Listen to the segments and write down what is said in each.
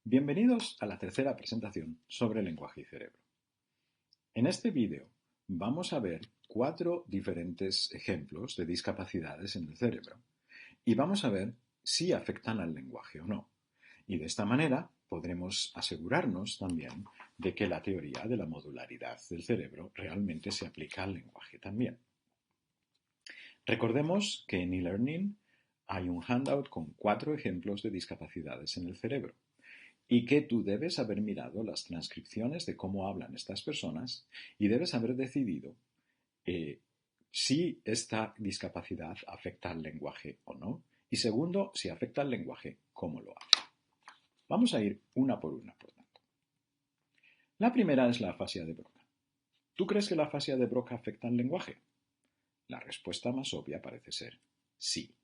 Bienvenidos a la tercera presentación sobre lenguaje y cerebro. En este vídeo vamos a ver 4 diferentes ejemplos de discapacidades en el cerebro y vamos a ver si afectan al lenguaje o no. Y de esta manera podremos asegurarnos también de que la teoría de la modularidad del cerebro realmente se aplica al lenguaje también. Recordemos que en eLearning hay un handout con 4 ejemplos de discapacidades en el cerebro y que tú debes haber mirado las transcripciones de cómo hablan estas personas y debes haber decidido si esta discapacidad afecta al lenguaje o no, y segundo, si afecta al lenguaje, cómo lo hace. Vamos a ir una por una, por tanto. La primera es la afasia de Broca. ¿Tú crees que la afasia de Broca afecta al lenguaje? La respuesta más obvia parece ser sí.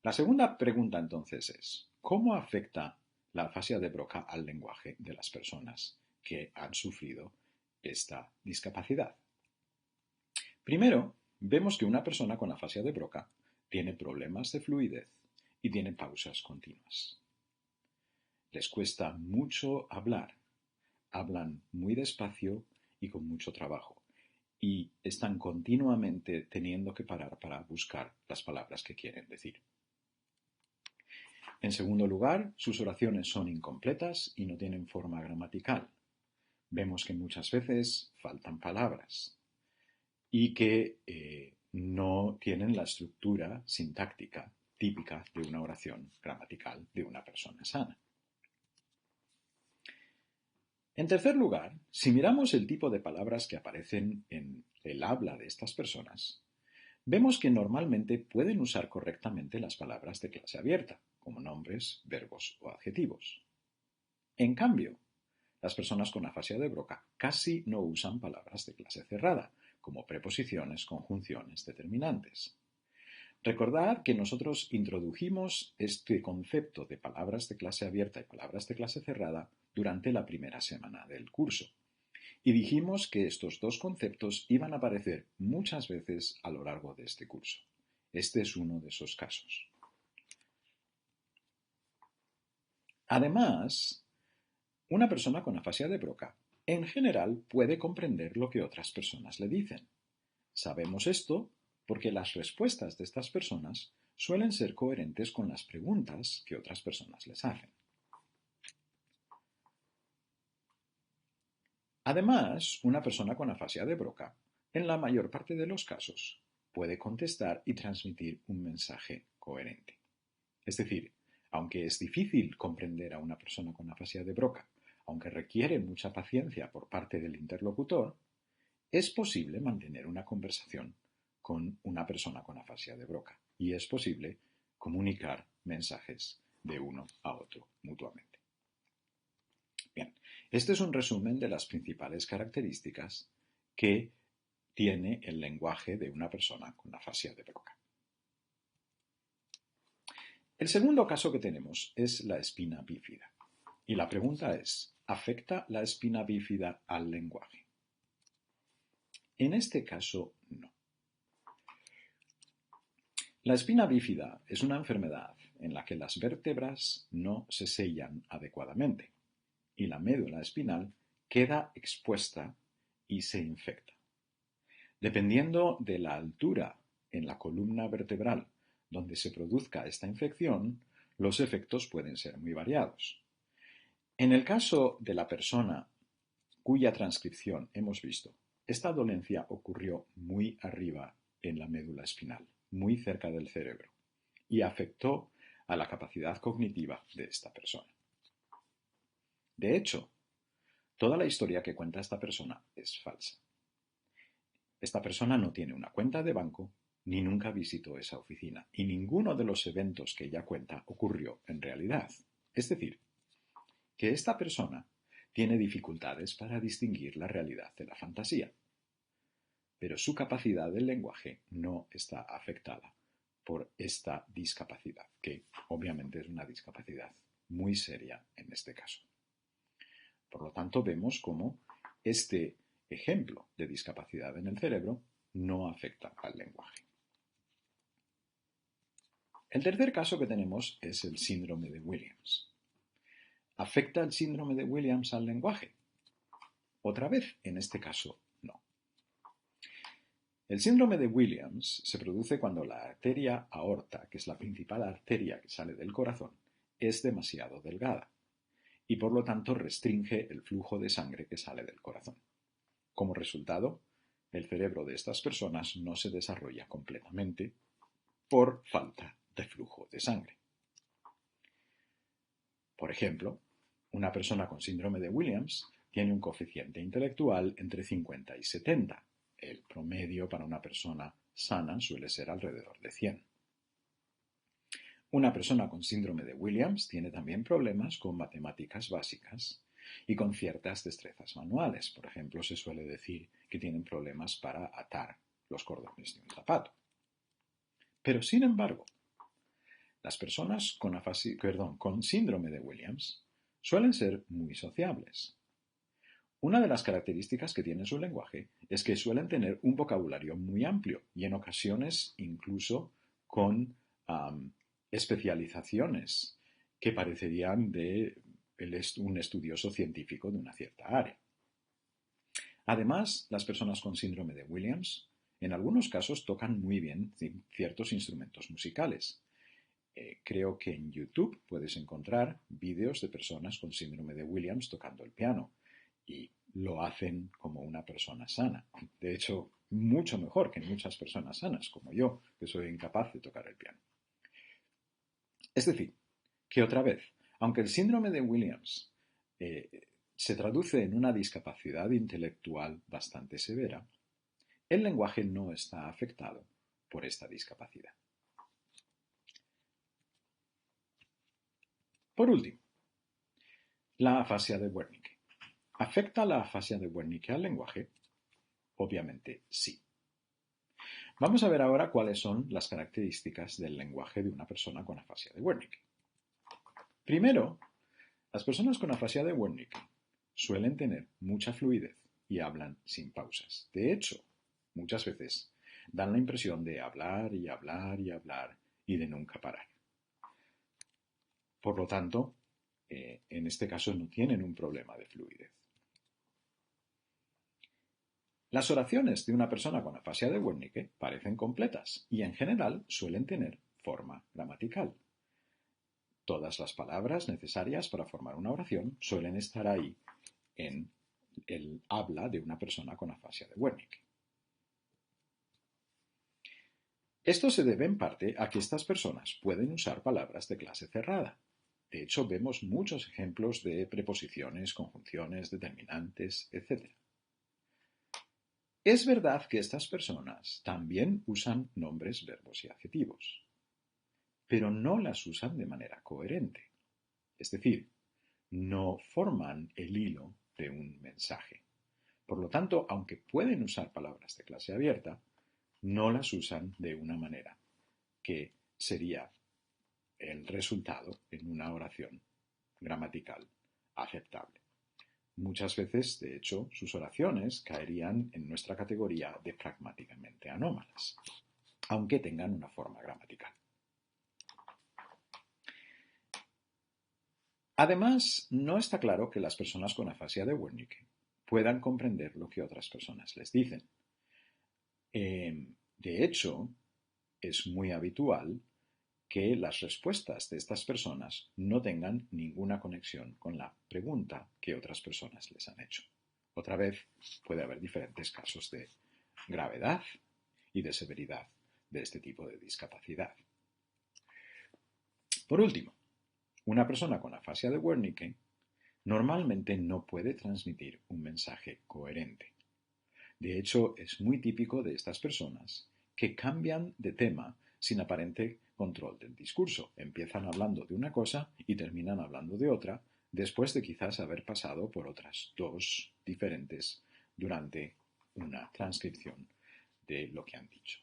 La segunda pregunta entonces es, ¿cómo afecta la afasia de Broca al lenguaje de las personas que han sufrido esta discapacidad? Primero, vemos que una persona con afasia de Broca tiene problemas de fluidez y tiene pausas continuas. Les cuesta mucho hablar, hablan muy despacio y con mucho trabajo, y están continuamente teniendo que parar para buscar las palabras que quieren decir. En segundo lugar, sus oraciones son incompletas y no tienen forma gramatical. Vemos que muchas veces faltan palabras y que no tienen la estructura sintáctica típica de una oración gramatical de una persona sana. En tercer lugar, si miramos el tipo de palabras que aparecen en el habla de estas personas, vemos que normalmente pueden usar correctamente las palabras de clase abierta, como nombres, verbos o adjetivos. En cambio, las personas con afasia de Broca casi no usan palabras de clase cerrada, como preposiciones, conjunciones, determinantes. Recordad que nosotros introdujimos este concepto de palabras de clase abierta y palabras de clase cerrada durante la primera semana del curso. Y dijimos que estos dos conceptos iban a aparecer muchas veces a lo largo de este curso. Este es uno de esos casos. Además, una persona con afasia de Broca, en general, puede comprender lo que otras personas le dicen. Sabemos esto porque las respuestas de estas personas suelen ser coherentes con las preguntas que otras personas les hacen. Además, una persona con afasia de Broca, en la mayor parte de los casos, puede contestar y transmitir un mensaje coherente. Es decir, aunque es difícil comprender a una persona con afasia de Broca, aunque requiere mucha paciencia por parte del interlocutor, es posible mantener una conversación con una persona con afasia de Broca y es posible comunicar mensajes de uno a otro mutuamente. Bien, este es un resumen de las principales características que tiene el lenguaje de una persona con afasia de Broca. El segundo caso que tenemos es la espina bífida. Y la pregunta es, ¿afecta la espina bífida al lenguaje? En este caso, no. La espina bífida es una enfermedad en la que las vértebras no se sellan adecuadamente y la médula espinal queda expuesta y se infecta. Dependiendo de la altura en la columna vertebral donde se produzca esta infección, los efectos pueden ser muy variados. En el caso de la persona cuya transcripción hemos visto, esta dolencia ocurrió muy arriba en la médula espinal, muy cerca del cerebro, y afectó a la capacidad cognitiva de esta persona. De hecho, toda la historia que cuenta esta persona es falsa. Esta persona no tiene una cuenta de banco ni nunca visitó esa oficina, y ninguno de los eventos que ella cuenta ocurrió en realidad. Es decir, que esta persona tiene dificultades para distinguir la realidad de la fantasía, pero su capacidad del lenguaje no está afectada por esta discapacidad, que obviamente es una discapacidad muy seria en este caso. Por lo tanto, vemos cómo este ejemplo de discapacidad en el cerebro no afecta al lenguaje. El tercer caso que tenemos es el síndrome de Williams. ¿Afecta el síndrome de Williams al lenguaje? Otra vez, en este caso, no. El síndrome de Williams se produce cuando la arteria aorta, que es la principal arteria que sale del corazón, es demasiado delgada y por lo tanto restringe el flujo de sangre que sale del corazón. Como resultado, el cerebro de estas personas no se desarrolla completamente por falta de flujo de sangre. Por ejemplo, una persona con síndrome de Williams tiene un coeficiente intelectual entre 50 y 70. El promedio para una persona sana suele ser alrededor de 100. Una persona con síndrome de Williams tiene también problemas con matemáticas básicas y con ciertas destrezas manuales. Por ejemplo, se suele decir que tienen problemas para atar los cordones de un zapato. Pero, sin embargo, las personas con síndrome de Williams suelen ser muy sociables. Una de las características que tiene su lenguaje es que suelen tener un vocabulario muy amplio y en ocasiones incluso con especializaciones que parecerían de un estudioso científico de una cierta área. Además, las personas con síndrome de Williams en algunos casos tocan muy bien ciertos instrumentos musicales. Creo que en YouTube puedes encontrar vídeos de personas con síndrome de Williams tocando el piano y lo hacen como una persona sana. De hecho, mucho mejor que muchas personas sanas, como yo, que soy incapaz de tocar el piano. Es decir, que otra vez, aunque el síndrome de Williams se traduce en una discapacidad intelectual bastante severa, el lenguaje no está afectado por esta discapacidad. Por último, la afasia de Wernicke. ¿Afecta la afasia de Wernicke al lenguaje? Obviamente sí. Vamos a ver ahora cuáles son las características del lenguaje de una persona con afasia de Wernicke. Primero, las personas con afasia de Wernicke suelen tener mucha fluidez y hablan sin pausas. De hecho, muchas veces dan la impresión de hablar y hablar y hablar y de nunca parar. Por lo tanto, en este caso no tienen un problema de fluidez. Las oraciones de una persona con afasia de Wernicke parecen completas y en general suelen tener forma gramatical. Todas las palabras necesarias para formar una oración suelen estar ahí en el habla de una persona con afasia de Wernicke. Esto se debe en parte a que estas personas pueden usar palabras de clase cerrada. De hecho, vemos muchos ejemplos de preposiciones, conjunciones, determinantes, etc. Es verdad que estas personas también usan nombres, verbos y adjetivos, pero no las usan de manera coherente. Es decir, no forman el hilo de un mensaje. Por lo tanto, aunque pueden usar palabras de clase abierta, no las usan de una manera que sería el resultado en una oración gramatical aceptable. Muchas veces, de hecho, sus oraciones caerían en nuestra categoría de pragmáticamente anómalas, aunque tengan una forma gramatical. Además, no está claro que las personas con afasia de Wernicke puedan comprender lo que otras personas les dicen. De hecho, es muy habitual que las respuestas de estas personas no tengan ninguna conexión con la pregunta que otras personas les han hecho. Otra vez, puede haber diferentes casos de gravedad y de severidad de este tipo de discapacidad. Por último, una persona con afasia de Wernicke normalmente no puede transmitir un mensaje coherente. De hecho, es muy típico de estas personas que cambian de tema sin aparente control del discurso. Empiezan hablando de una cosa y terminan hablando de otra, después de quizás haber pasado por otras dos diferentes durante una transcripción de lo que han dicho.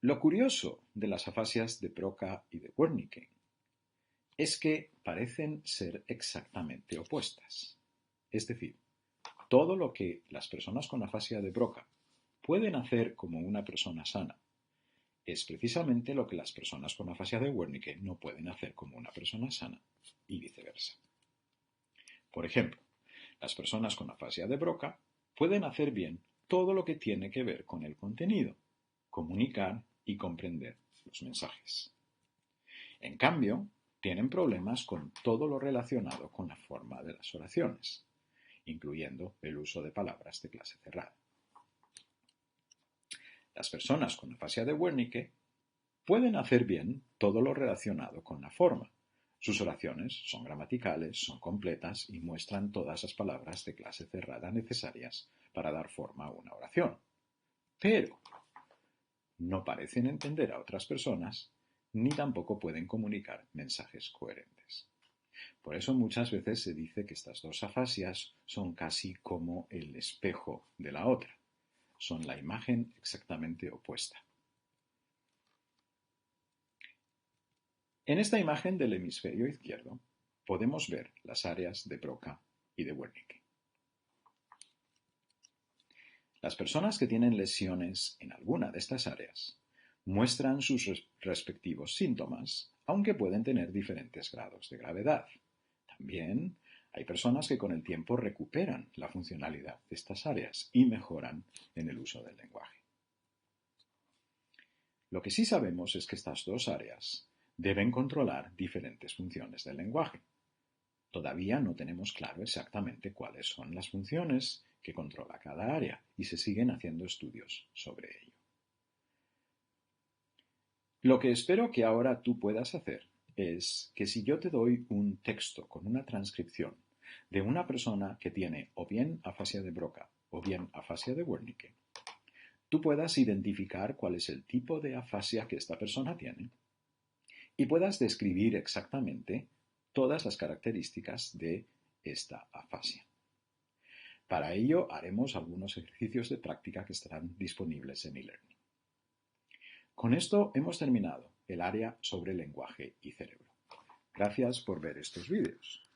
Lo curioso de las afasias de Broca y de Wernicke es que parecen ser exactamente opuestas. Es decir, todo lo que las personas con afasia de Broca pueden hacer como una persona sana Es precisamente lo que las personas con afasia de Wernicke no pueden hacer como una persona sana, y viceversa. Por ejemplo, las personas con afasia de Broca pueden hacer bien todo lo que tiene que ver con el contenido, comunicar y comprender los mensajes. En cambio, tienen problemas con todo lo relacionado con la forma de las oraciones, incluyendo el uso de palabras de clase cerrada. Las personas con afasia de Wernicke pueden hacer bien todo lo relacionado con la forma. Sus oraciones son gramaticales, son completas y muestran todas las palabras de clase cerrada necesarias para dar forma a una oración. Pero no parecen entender a otras personas ni tampoco pueden comunicar mensajes coherentes. Por eso muchas veces se dice que estas dos afasias son casi como el espejo de la otra. Son la imagen exactamente opuesta. En esta imagen del hemisferio izquierdo podemos ver las áreas de Broca y de Wernicke. Las personas que tienen lesiones en alguna de estas áreas muestran sus respectivos síntomas, aunque pueden tener diferentes grados de gravedad. También hay personas que con el tiempo recuperan la funcionalidad de estas áreas y mejoran en el uso del lenguaje. Lo que sí sabemos es que estas dos áreas deben controlar diferentes funciones del lenguaje. Todavía no tenemos claro exactamente cuáles son las funciones que controla cada área y se siguen haciendo estudios sobre ello. Lo que espero que ahora tú puedas hacer es que si yo te doy un texto con una transcripción de una persona que tiene o bien afasia de Broca o bien afasia de Wernicke, tú puedas identificar cuál es el tipo de afasia que esta persona tiene y puedas describir exactamente todas las características de esta afasia. Para ello haremos algunos ejercicios de práctica que estarán disponibles en eLearning. Con esto hemos terminado el área sobre lenguaje y cerebro. Gracias por ver estos vídeos.